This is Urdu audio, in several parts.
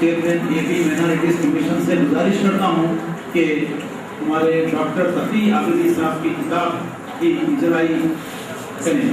چیئرمین اے پی مائنارٹیز کمیشن سے گزارش کرتا ہوں کہ ہمارے ڈاکٹر تقی عابدی صاحب کی کتاب کی اجرائی کریں.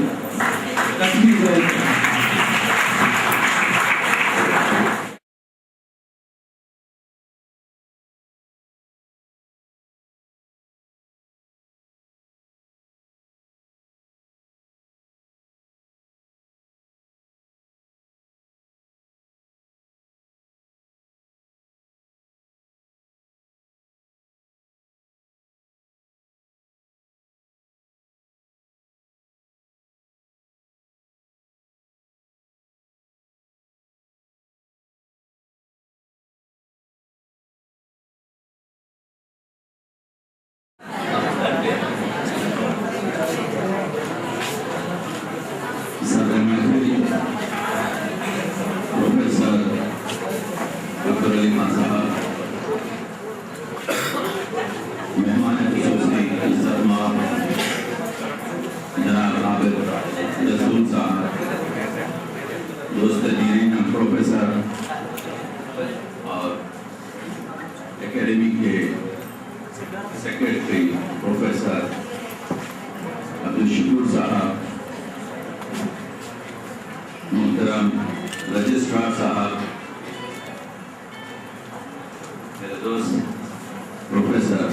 دوست دیرین پروفیسر اور اکیڈمی کے سیکریٹری پروفیسر عبدالشکور صاحب، محترم رجسٹرار صاحب، میرے دوست پروفیسر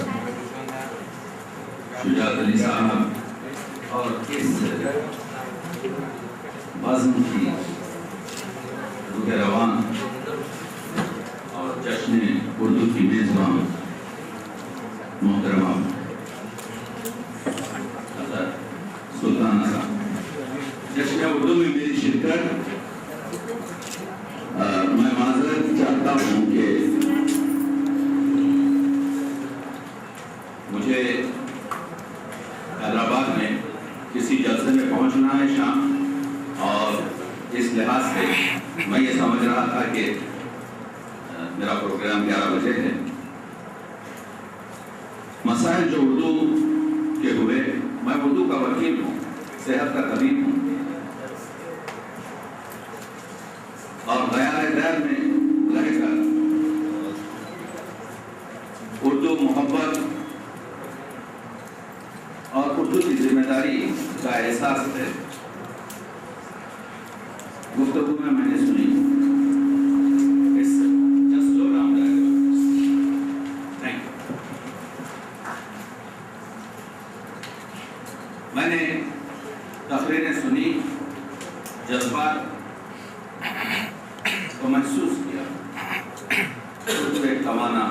شجاعت علی صاحب اور اس بزم کی روح روان اور جشن اردو کی میزبان محترمہ حضرت سلطانہ صاحب، جشن اردو میں میری شرکت، میں معذرت چاہتا ہوں کہ مجھے حیدرآباد میں کسی جلسے میں پہنچنا ہے شام، اور اس لحاظ سے میں یہ سمجھ رہا تھا کہ میرا پروگرام 11 بجے ہے. مسائل جو اردو کے ہوئے، میں اردو کا وکیل ہوں، صحت کا طبیب ہوں، اور غیار غیر میں رہ کر اردو محبت اور اردو کی ذمہ داری کا احساس ہے. گفتگو میں نے سنی میں نے تقریریں سنی، جذبات کو محسوس کیا. اردو ایک توانا،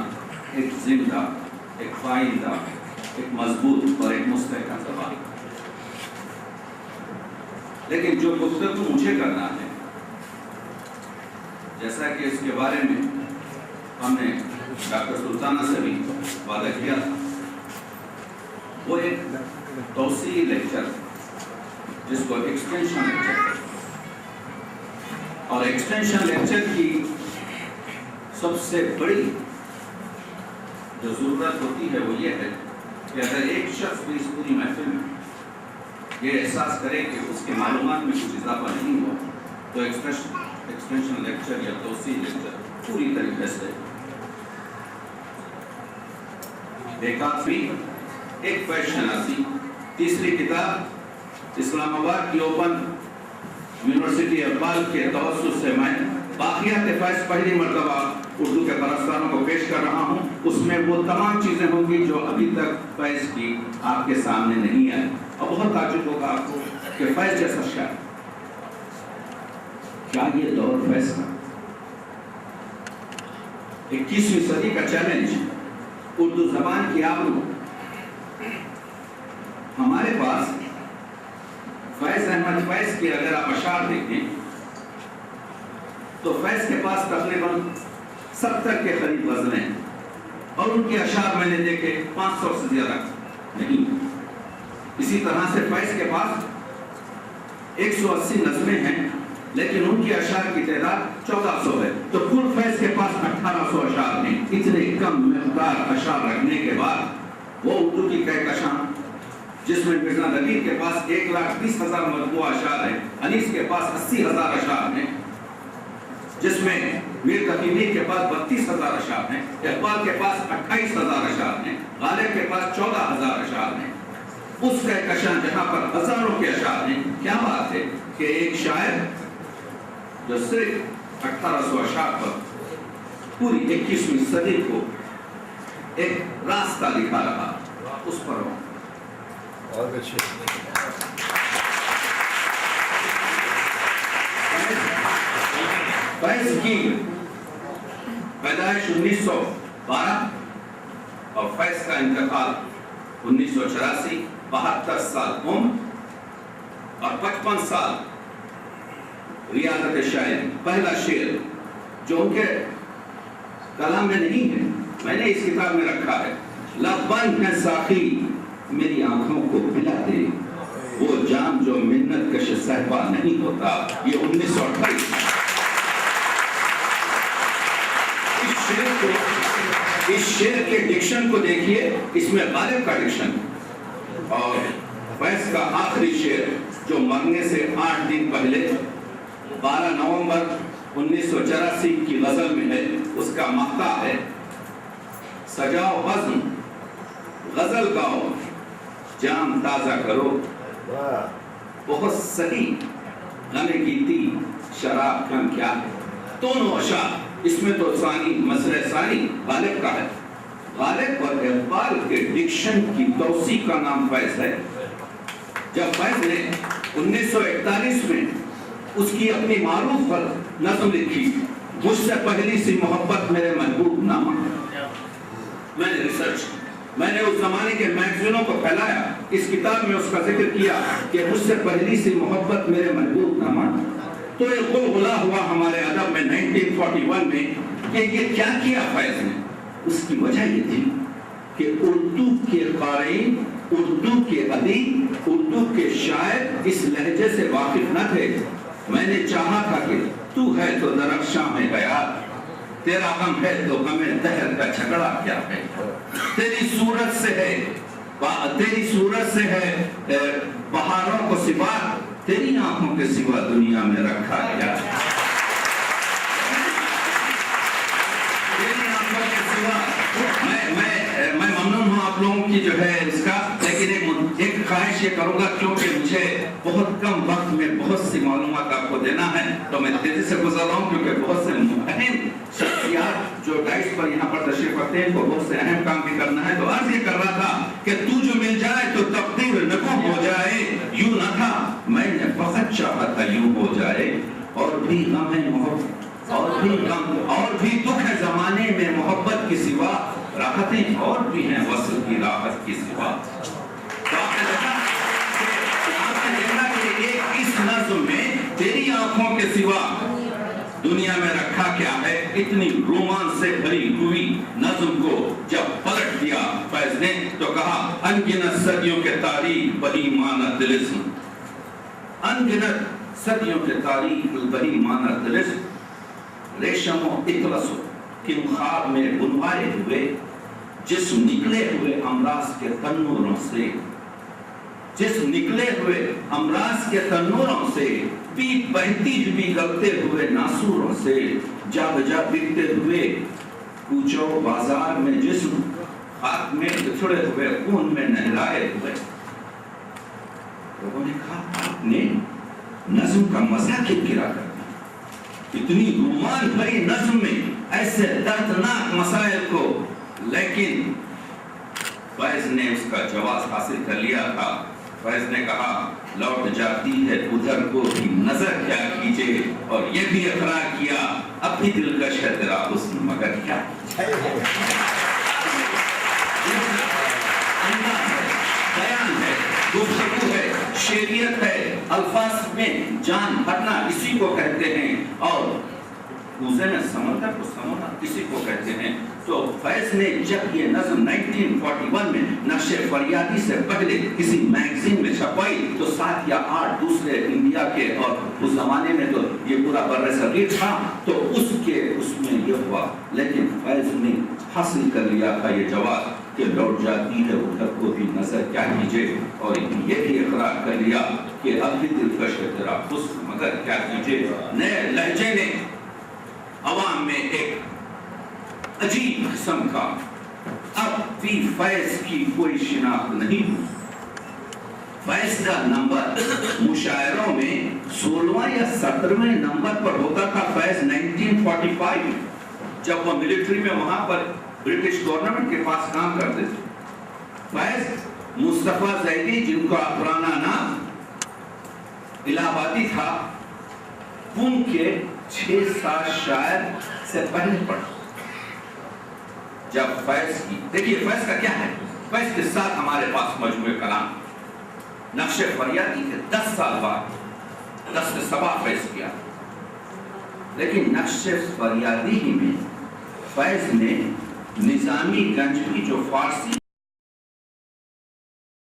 ایک زندہ، ایک پائندہ، ایک مضبوط اور ایک مستحکم زبان. لیکن جو گفتگو مجھے کرنا ہے، جیسا کہ اس کے بارے میں ہم نے ڈاکٹر سلطانہ سے بھی وعدہ کیا تھا، وہ ایک توسیعی لیکچر جس کو ایکسٹینشن لیکچر ہے. اور ایکسٹینشن لیکچر کی سب سے بڑی جو ضرورت ہوتی ہے وہ یہ ہے کہ اگر ایک شخص بھی اس پوری محفل میں یہ احساس کرے کہ اس کے معلومات میں کچھ اضافہ نہیں ہوا، تو ایکسٹینشن لیکچر یا توسیعی لیکچر پوری طریقے سے بیکار. ایک فیشن شناسی، تیسری کتاب اسلام آباد کی اوپن یونیورسٹی اقبال کے توسط سے میں باقیات فیض پہلی مرتبہ اردو کے پرستاروں کو پیش کر رہا ہوں. اس میں وہ تمام چیزیں ہوں گی جو ابھی تک فیض کی آپ کے سامنے نہیں آئی. اور بہت تعجب ہوگا آپ کو کہ فیض جیسا شاعر، کیا یہ دور فیض کا 21ویں صدی کا چیلنج اردو زبان کی آبرو. ہمارے پاس فیض احمد فیض کی اگر آپ اشعار دیکھیں تو فیض کے پاس تقریباً 70 کے قریب غزلیں ہیں، اور ان کے اشعار میں نے دیکھے 500 سے زیادہ نہیں. اسی طرح سے فیض کے پاس 180 نظمیں ہیں، لیکن ان کی اشعار کی تعداد 1400 ہے. تو کل فیض کے پاس 1800 اشعار ہیں. اتنے کم مقدار اشعار رکھنے کے بعد وہ اردو کی کہکشاں، جس میں مرزا نبیل کے پاس 1,20,000 مطبوع اشعار ہیں، انیس کے پاس 80,000 اشعار ہیں، جس میں میر تقی میر کے پاس 32,000 اشعار ہیں، اقبال کے پاس 28,000 اشعار ہیں، غالب کے پاس 14,000 اشعار ہیں، اس کہکشاں جہاں پر ہزاروں کے اشعار ہیں. کیا بات ہے کہ ایک شاعر جو صرف 1800 اشعار پر پوری 21ویں صدی کو ایک راستہ دکھا رہا، اس پر بہت اچھے. فیض کی پیدائش 1912 اور فیض کا انتقال 1984، 72 سال عمر اور 55 سال ریاضت شاعری. پہلا شعر جو ان کے کلام میں نہیں ہے، میں نے اس کتاب میں رکھا ہے، لب بند ہے ساقی میری آنکھوں کو پلا دے، وہ جام جو منت کش صحبا نہیں ہوتا. یہ 1928. اس شعر کے ڈکشن کو دیکھیے، اس میں غالب کا ڈکشن اور فیض کا آخری شعر جو مرنے سے 8 دن پہلے 12 نومبر 1984 کی غزل میں ہے، اس کا مقطع ہے، سجاؤ بزم غزل گاؤ جام تازہ کرو، بہت سہی غم گیتی شراب کم کیا ہے. دونوں اشعار اس میں تو ثانی مصرع ثانی غالب کا ہے. غالب اور اقبال کے ڈکشن کی توسیع کا نام فیض ہے. جب فیض نے 1941 میں اس کی اپنی معروف پر نظم لکھی، مجھ سے پہلی سی محبت میرے محبوب نامہ، میں نے ریسرچ، میں نے اس زمانے کے میگزینوں کو پھیلایا، اس کتاب میں اس کا ذکر کیا کہ مجھ سے پہلی سی محبت میرے محبوب نامہ. تو یہ غلغلہ ہوا ہمارے ادب میں 1941 میں کہ یہ کیا کیا فیض نے. اس کی وجہ یہ تھی کہ اردو کے قارئین، اردو کے ادیب، اردو کے شاعر اس لہجے سے واقف نہ تھے. میں نے چاہا تھا کہ تو ہے تو درخشاں میں گیا، تیرا غم ہے تو غم دہر کا جھگڑا کیا ہے، تیری صورت سے ہے بہاروں کو سوا، تیری آنکھوں کے سوا دنیا میں رکھا گیا. تیری آنکھوں کے سوا میں ممنون ہوں آپ لوگوں کی جو ہے اس کا، لیکن ایک خواہش یہ کروں گا کیونکہ مجھے بہت کم وقت میں بہت سی معلومات آپ کو دینا ہے تو میں تیزی سے گزر رہا ہوں، کیونکہ بہت سے اہم شخصیات جو ڈائس پر یہاں پر تشریف رکھتے ہیں کو بہت سے اہم کام بھی کرنا ہے. تو عرض یہ کر رہا تھا کہ تو جو مل جائے تو تقدیر نگو ہو جائے، یوں نہ تھا میں نے فقط چاہا تھا یوں ہو جائے. اور بھی غم ہے محبت، اور بھی دکھ ہے زمانے میں محبت کی سوا، راحتیں اور بھی ہیں وصل کی راحت کی سوا. تو آپ نے دیکھا کہ اس نظم میں تیری آنکھوں کے سوا دنیا میں رکھا کیا ہے، اتنی رومان سے بھری ہوئی نظم کو جب پلٹ دیا فیض نے تو کہا انگنت صدیوں کے تاریخ بہی مانا طلسم، انگنت صدیوں کے تاریخ بہی مانا طلسم، ریشم و اطلس کن خواب میں بنوائے ہوئے، جسم نکلے ہوئے امراض کے تنوروں سے، جسم نکلے ہوئے امراض کے تنوروں سے، پیپ بہتی ہوئی گلتے ہوئے ناسوروں سے، جا بجا بکتے ہوئے کوچوں بازار میں جسم، خاک میں بچھڑے ہوئے خون میں نہلائے ہوئے. لوگوں نے کہا آپ نے نظم کا مزہ کیوں گرا کر دیا، اتنی رومان بھری نظم میں ایسے دردناک مسائل کو. لیکن فیض نے اس کا جواز حاصل کر لیا تھا. فیض نے کہا لوٹ جاتی ہے ادھر کو بھی نظر کیا کیجئے، اور یہ بھی اقرار کیا اب بھی دلکش ہے تیرا حسن مگر کیا. بیان ہے، گفتگو ہے، شعریت ہے، الفاظ میں جان بھرنا اسی کو کہتے ہیں، اور کوزے میں سمندر کو سمونا اسی کو کہتے ہیں. تو فیض نے جب یہ نظم 1941 میں نقش فریادی سے پہلے کسی میگزین میں چھپائی تو 7 یا 8 دوسرے انڈیا کے، اور اس زمانے میں تو یہ پورا بر صغیر تھا، تو اس میں یہ ہوا. لیکن فیض نے حاصل کر لیا تھا یہ جواب کہ لوٹ جاتی ہے ادھر کو بھی نظر کیا کیجئے، اور یہ بھی اقرار کر لیا کہ اب بھی دلکش ہے تیرا حسن مگر کیا کیجئے. نئے لہجے نے عوام میں ایک عجیب قسم کا اب بھی فیض کی کوئی شناخت نہیں ہوئی۔ فیض کا نمبر مشاعروں میں 16واں یا 17ویں نمبر پر ہوتا تھا۔ فیض 1945 جب وہ ملٹری میں وہاں پر برٹش گورنمنٹ کے پاس کام کرتے تھے۔ فیض مصطفیٰ زیدی جن کا پرانا نام الہ آبادی تھا، ان کے 6-7 شاعر سے پہلے پڑھا۔ جب فیض کی دیکھیے فیض کا کیا ہے، فیض کے ساتھ ہمارے پاس مجموعہ کلام نقش فریادی کے 10 سال بعد 10 سبا فیض کیا، لیکن نقش فریادی ہی میں فیض نے نظامی گنج کی جو فارسی